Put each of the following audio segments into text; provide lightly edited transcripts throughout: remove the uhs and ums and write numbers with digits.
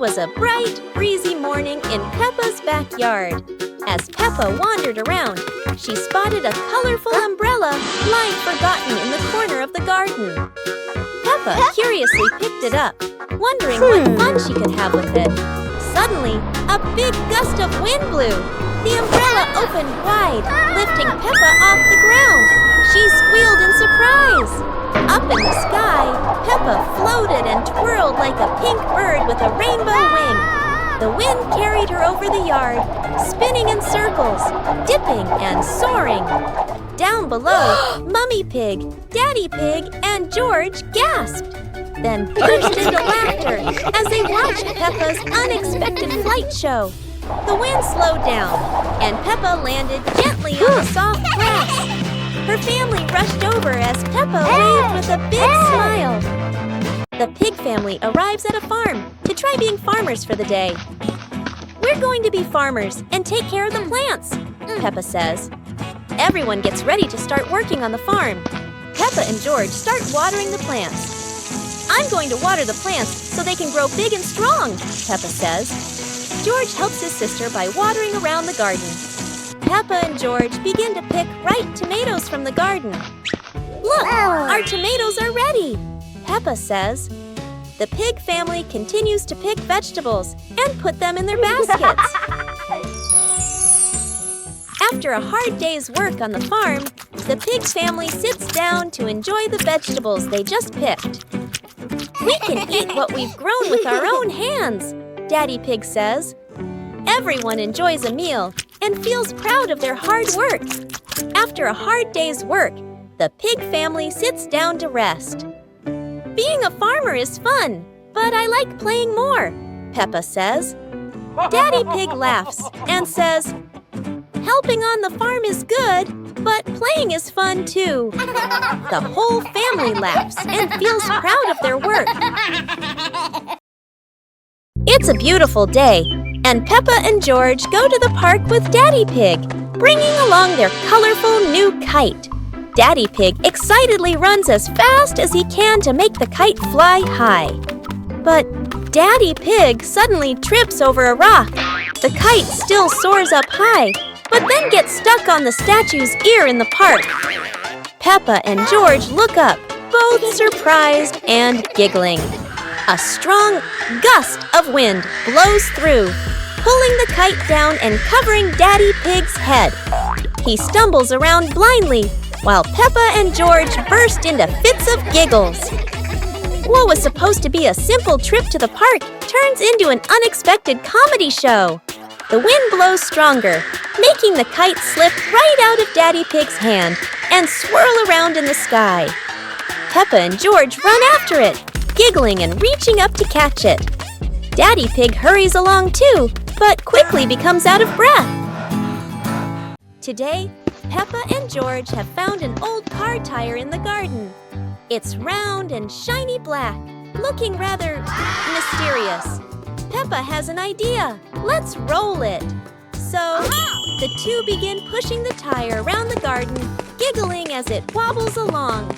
was a bright, breezy morning in Peppa's backyard. As Peppa wandered around, she spotted a colorful umbrella lying forgotten in the corner of the garden. Peppa curiously picked it up, wondering what fun she could have with it. Suddenly, a big gust of wind blew. The umbrella opened wide, lifting Peppa off the ground. She squealed in surprise. Up in the sky, Peppa floated and twirled like a pink bird with a rainbow wing. The wind carried her over the yard, spinning in circles, dipping and soaring. Down below, Mummy Pig, Daddy Pig, and George gasped, then burst into laughter as they watched Peppa's unexpected flight show. The wind slowed down, and Peppa landed gently on the soft grass. Her family rushed over as Peppa waved with a big smile. The pig family arrives at a farm to try being farmers for the day. "We're going to be farmers and take care of the plants," Peppa says. Everyone gets ready to start working on the farm. Peppa and George start watering the plants. "I'm going to water the plants so they can grow big and strong," Peppa says. George helps his sister by watering around the garden. Peppa and George begin to pick ripe tomatoes from the garden. "Look, our tomatoes are ready," Peppa says. The pig family continues to pick vegetables and put them in their baskets. After a hard day's work on the farm, the pig family sits down to enjoy the vegetables they just picked. "We can eat what we've grown with our own hands," Daddy Pig says. Everyone enjoys a meal and feels proud of their hard work. After a hard day's work, the pig family sits down to rest. "Being a farmer is fun, but I like playing more," Peppa says. Daddy Pig laughs and says, "Helping on the farm is good, but playing is fun too." The whole family laughs and feels proud of their work. It's a beautiful day, and Peppa and George go to the park with Daddy Pig, bringing along their colorful new kite. Daddy Pig excitedly runs as fast as he can to make the kite fly high. But Daddy Pig suddenly trips over a rock. The kite still soars up high, but then gets stuck on the statue's ear in the park. Peppa and George look up, both surprised and giggling. A strong gust of wind blows through, pulling the kite down and covering Daddy Pig's head. He stumbles around blindly, while Peppa and George burst into fits of giggles. What was supposed to be a simple trip to the park turns into an unexpected comedy show. The wind blows stronger, making the kite slip right out of Daddy Pig's hand and swirl around in the sky. Peppa and George run after it, giggling and reaching up to catch it. Daddy Pig hurries along too, but quickly becomes out of breath. Today, Peppa and George have found an old car tire in the garden. It's round and shiny black, looking rather mysterious. Peppa has an idea. Let's roll it. So, the two begin pushing the tire around the garden, giggling as it wobbles along.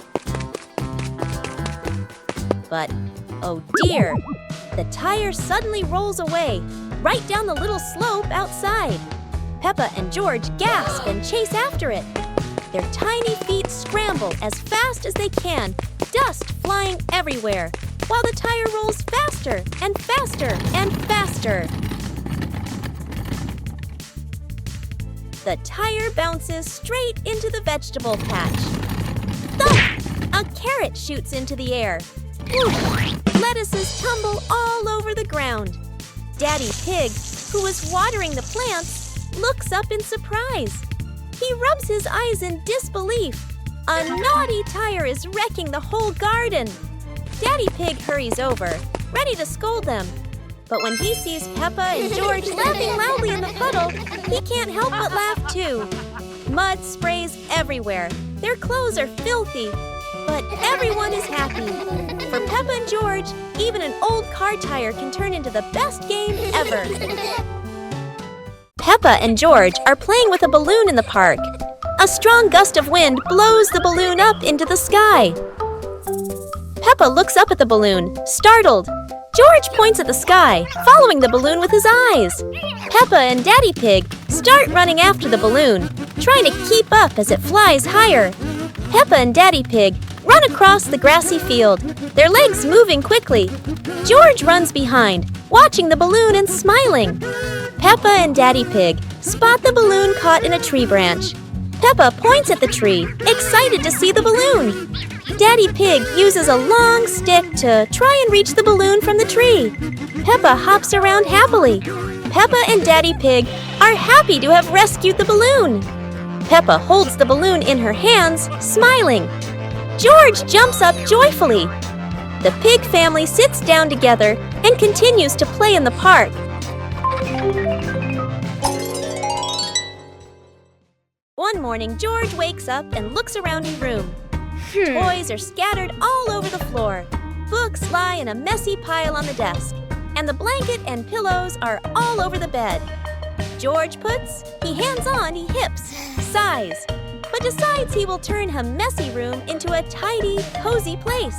But, oh dear, the tire suddenly rolls away, right down the little slope outside. Peppa and George gasp and chase after it. Their tiny feet scramble as fast as they can, dust flying everywhere, while the tire rolls faster and faster and faster. The tire bounces straight into the vegetable patch. Thump! A carrot shoots into the air. Whoosh! Lettuces tumble all over the ground. Daddy Pig, who was watering the plants, looks up in surprise. He rubs his eyes in disbelief. A naughty tire is wrecking the whole garden. Daddy Pig hurries over, ready to scold them. But when he sees Peppa and George laughing loudly in the puddle, he can't help but laugh too. Mud sprays everywhere. Their clothes are filthy, but everyone is happy. For Peppa and George, even an old car tire can turn into the best game ever. Peppa and George are playing with a balloon in the park. A strong gust of wind blows the balloon up into the sky. Peppa looks up at the balloon, startled. George points at the sky, following the balloon with his eyes. Peppa and Daddy Pig start running after the balloon, trying to keep up as it flies higher. Peppa and Daddy Pig run across the grassy field, their legs moving quickly. George runs behind, watching the balloon and smiling. Peppa and Daddy Pig spot the balloon caught in a tree branch. Peppa points at the tree, excited to see the balloon. Daddy Pig uses a long stick to try and reach the balloon from the tree. Peppa hops around happily. Peppa and Daddy Pig are happy to have rescued the balloon. Peppa holds the balloon in her hands, smiling. George jumps up joyfully. The pig family sits down together and continues to play in the park. One morning, George wakes up and looks around his room. Toys are scattered all over the floor. Books lie in a messy pile on the desk. And the blanket and pillows are all over the bed. George puts, he hands on, he hips, sighs, but decides he will turn a messy room into a tidy, cozy place.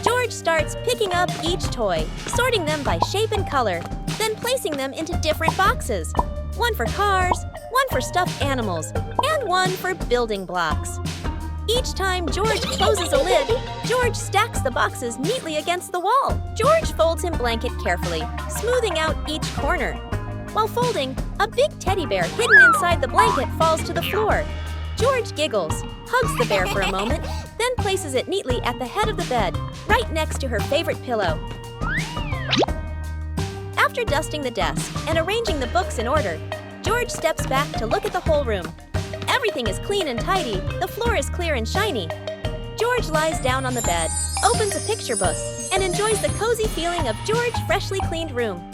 George starts picking up each toy, sorting them by shape and color, then placing them into different boxes. One for cars, one for stuffed animals, and one for building blocks. Each time George closes a lid, George stacks the boxes neatly against the wall. George folds his blanket carefully, smoothing out each corner. While folding, a big teddy bear hidden inside the blanket falls to the floor. George giggles, hugs the bear for a moment, then places it neatly at the head of the bed, right next to her favorite pillow. After dusting the desk and arranging the books in order, George steps back to look at the whole room. Everything is clean and tidy, the floor is clear and shiny. George lies down on the bed, opens a picture book, and enjoys the cozy feeling of George's freshly cleaned room.